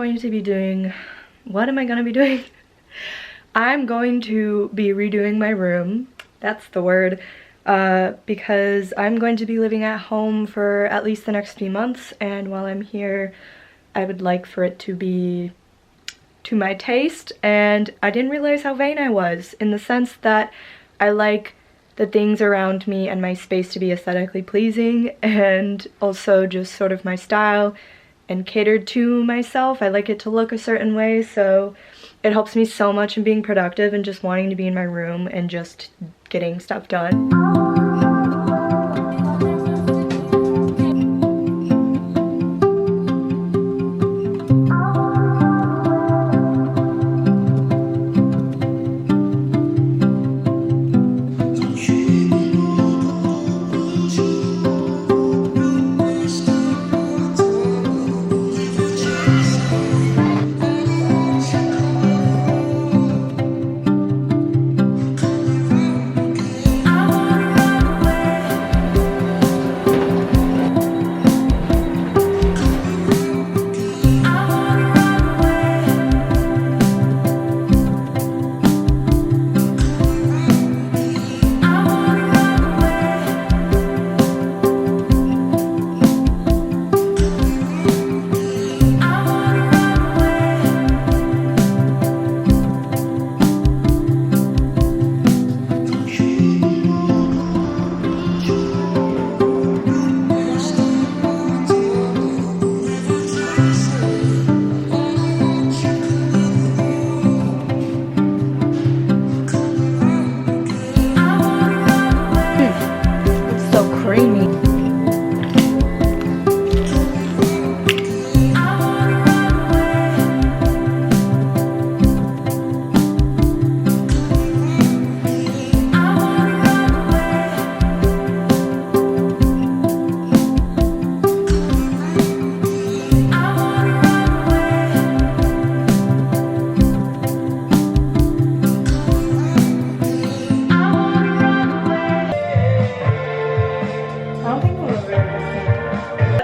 going to be doing, what am I going to be doing? I'm going to be redoing my room. That's the word. Because I'm going to be living at home for at least the next few months, and while I'm here, I would like for it to be to my taste. And I didn't realize how vain I was, in the sense that I like the things around me and my space to be aesthetically pleasing, and also just sort of my style and catered to myself. I like it to look a certain way, so it helps me so much in being productive and just wanting to be in my room and just getting stuff done.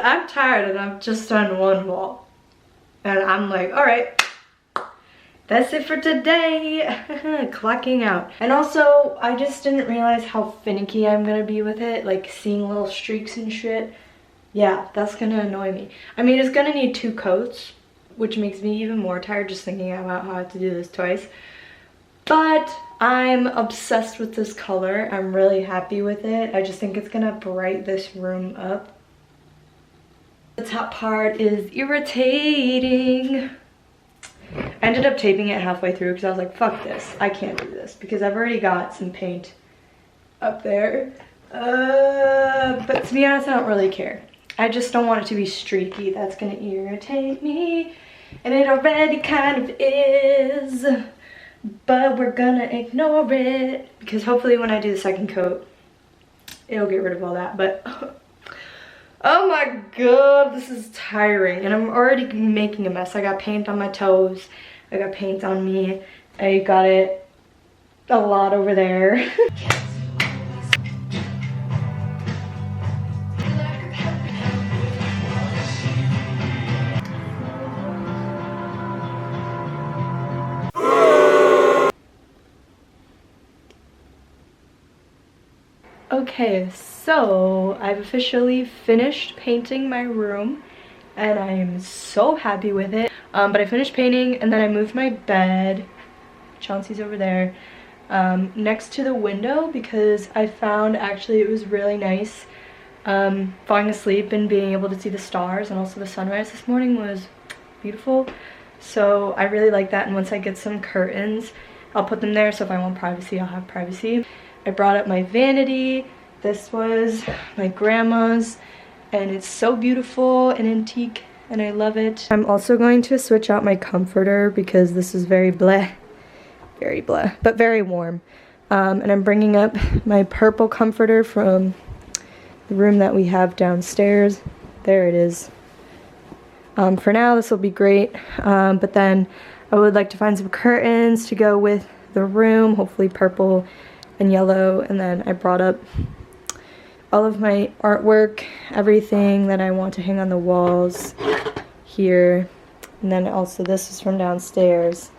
I'm tired and I've just done one wall. And I'm like, alright, that's it for today. Clocking out. And also, I just didn't realize how finicky I'm gonna be with it. Like, seeing little streaks and shit. Yeah, that's gonna annoy me. I mean, it's gonna need 2 coats, which makes me even more tired just thinking about how I have to do this twice. But I'm obsessed with this color. I'm really happy with it. I just think it's gonna brighten this room up. The top part is irritating. I ended up taping it halfway through because I was like, fuck this. I can't do this because I've already got some paint up there. But to be honest, I don't really care. I just don't want it to be streaky. That's gonna irritate me. And it already kind of is. But we're gonna ignore it because hopefully when I do the second coat, it'll get rid of all that. But oh my god, this is tiring. And I'm already making a mess. I got paint on my toes. I got paint on me. I got it a lot over there. Okay, so I've officially finished painting my room and I am so happy with it. But I finished painting and then I moved my bed, Chauncey's over there, next to the window because I found actually it was really nice falling asleep and being able to see the stars, and also the sunrise this morning was beautiful. So I really like that, and once I get some curtains, I'll put them there so if I want privacy, I'll have privacy. I brought up my vanity. This was my grandma's and it's so beautiful and antique and I love it. I'm also going to switch out my comforter because this is very bleh, but very warm. And I'm bringing up my purple comforter from the room that we have downstairs. There it is. For now, this will be great, but then I would like to find some curtains to go with the room, hopefully purple and yellow. And then I brought up all of my artwork, everything that I want to hang on the walls here. And then also this is from downstairs.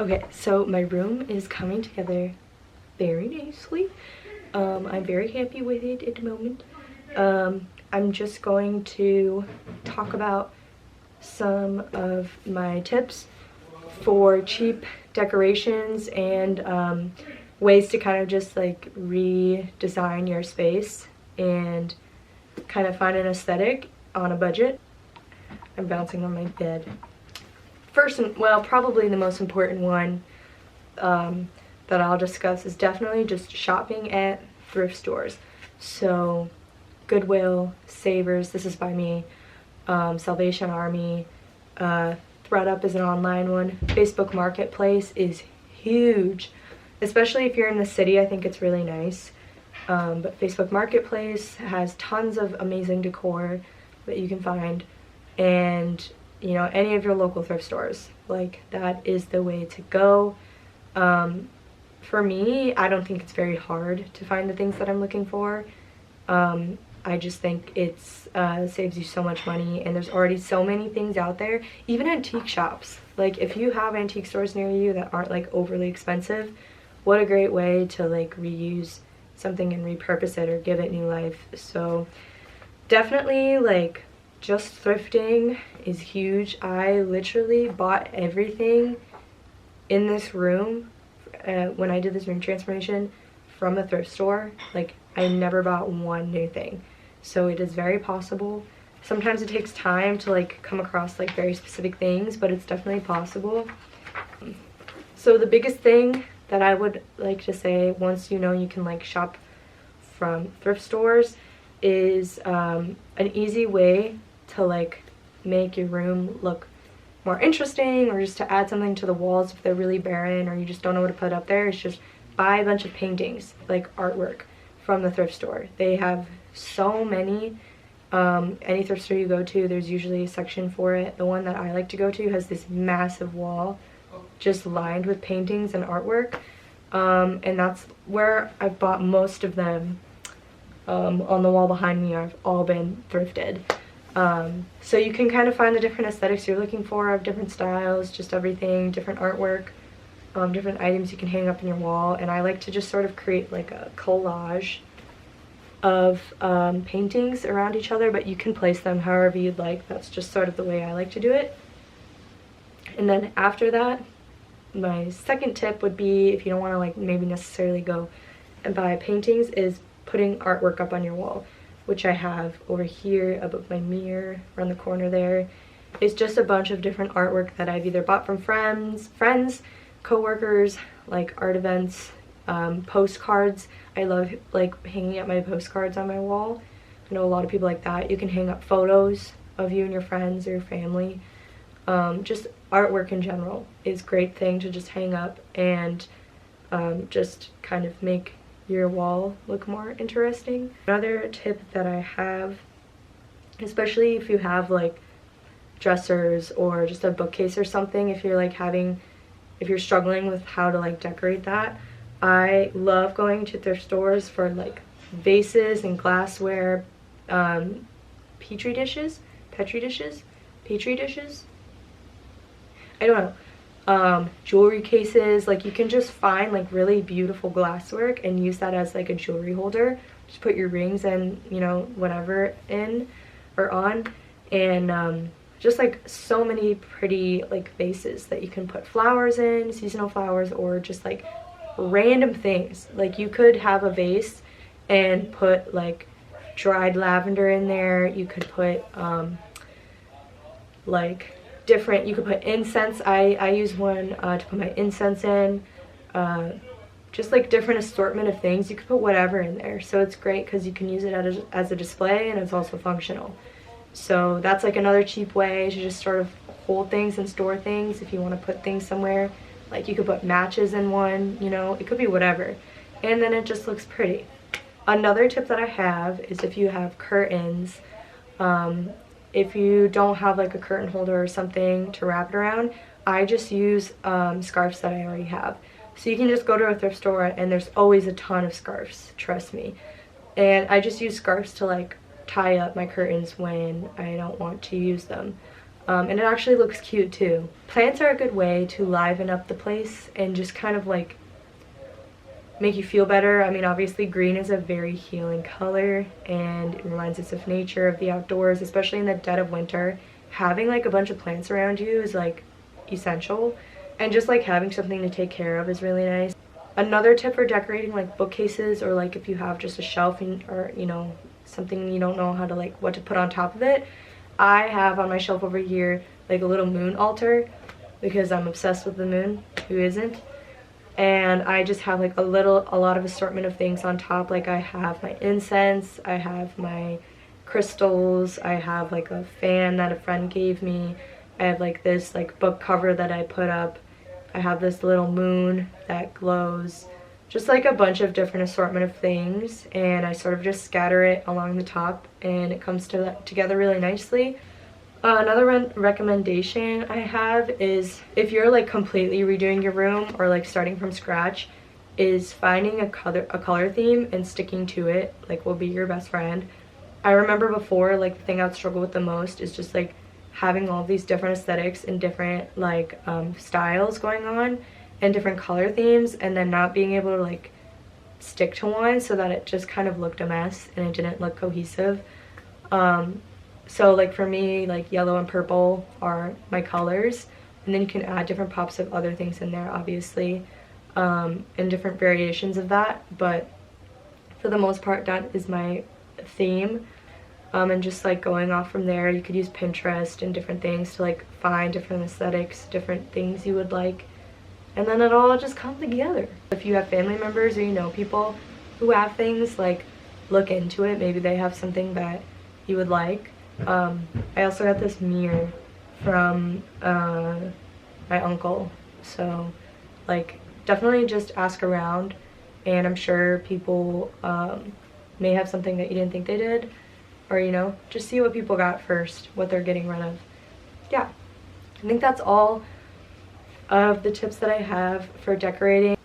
Okay, so my room is coming together very nicely. I'm very happy with it at the moment. I'm just going to talk about some of my tips for cheap decorations and ways to kind of just like redesign your space and kind of find an aesthetic on a budget. I'm bouncing on my bed. First, and well, probably the most important one that I'll discuss is definitely just shopping at thrift stores. So Goodwill, Savers, this is by me, Salvation Army, ThredUp is an online one. Facebook Marketplace is huge, especially if you're in the city. I think it's really nice. But Facebook Marketplace has tons of amazing decor that you can find, and you know, any of your local thrift stores, like that is the way to go. For me, I don't think it's very hard to find the things that I'm looking for. I just think it's saves you so much money, and there's already so many things out there. Even antique shops, like if you have antique stores near you that aren't like overly expensive, what a great way to like reuse something and repurpose it or give it new life. So definitely, like, just thrifting is huge. I literally bought everything in this room when I did this room transformation from a thrift store, like I never bought one new thing. So it is very possible. Sometimes it takes time to like come across like very specific things, but it's definitely possible. So the biggest thing that I would like to say, once you know you can like shop from thrift stores, is an easy way to like make your room look more interesting, or just to add something to the walls if they're really barren or you just don't know what to put up there, is just buy a bunch of paintings, like artwork from the thrift store. They have so many. Any thrift store you go to, there's usually a section for it. The one that I like to go to has this massive wall just lined with paintings and artwork, and that's where I've bought most of them. On the wall behind me have all been thrifted. So you can kind of find the different aesthetics you're looking for, of different styles, just everything, different artwork, different items you can hang up in your wall. And I like to just sort of create like a collage of paintings around each other, but you can place them however you'd like. That's just sort of the way I like to do it. And then after that, my second tip would be, if you don't want to like maybe necessarily go and buy paintings, is putting artwork up on your wall, which I have over here above my mirror around the corner there. It's just a bunch of different artwork that I've either bought from friends, co-workers, like art events, postcards. I love like hanging up my postcards on my wall. I know a lot of people like that. You can hang up photos of you and your friends or your family. Just artwork in general is a great thing to just hang up and just kind of make your wall look more interesting. Another tip that I have, especially if you have like dressers or just a bookcase or something, if you're like if you're struggling with how to like decorate that, I love going to thrift stores for like vases and glassware, petri dishes, I don't know, jewelry cases. Like you can just find like really beautiful glasswork and use that as like a jewelry holder. Just put your rings and, you know, whatever in or on, and just like so many pretty like vases that you can put flowers in, seasonal flowers, or just like random things. Like you could have a vase and put like dried lavender in there. You could put like different, you could put incense. I use one to put my incense in. Just like different assortment of things. You could put whatever in there, so it's great because you can use it as a display, and it's also functional. So that's like another cheap way to just sort of hold things and store things if you want to put things somewhere. Like you could put matches in one, you know, it could be whatever, and then it just looks pretty. Another tip that I have is, if you have curtains, if you don't have like a curtain holder or something to wrap it around, I just use scarves that I already have. So you can just go to a thrift store and there's always a ton of scarves, trust me. And I just use scarves to like tie up my curtains when I don't want to use them. And it actually looks cute too. Plants are a good way to liven up the place and just kind of like make you feel better. I mean, obviously green is a very healing color and it reminds us of nature, of the outdoors, especially in the dead of winter. Having like a bunch of plants around you is like essential, and just like having something to take care of is really nice. Another tip for decorating like bookcases, or like if you have just a shelf or you know, something you don't know how to like what to put on top of it, I have on my shelf over here like a little moon altar, because I'm obsessed with the moon, who isn't? And I just have like a lot of assortment of things on top. Like I have my incense, I have my crystals, I have like a fan that a friend gave me, I have like this like book cover that I put up, I have this little moon that glows, just like a bunch of different assortment of things, and I sort of just scatter it along the top and it comes together really nicely. Another recommendation I have is, if you're like completely redoing your room or like starting from scratch, is finding a color theme and sticking to it like will be your best friend. I remember before, like the thing I would struggle with the most is just like having all these different aesthetics and different like styles going on and different color themes, and then not being able to like stick to one, so that it just kind of looked a mess and it didn't look cohesive. So like for me, like yellow and purple are my colors, and then you can add different pops of other things in there, obviously. and different variations of that, but for the most part that is my theme. And just like going off from there, you could use Pinterest and different things to like find different aesthetics, different things you would like, and then it all just comes together. If you have family members or you know people who have things, like look into it. Maybe they have something that you would like. I also got this mirror from my uncle, so like definitely just ask around, and I'm sure people may have something that you didn't think they did, or you know, just see what people got first, what they're getting rid of. Yeah, I think that's all of the tips that I have for decorating.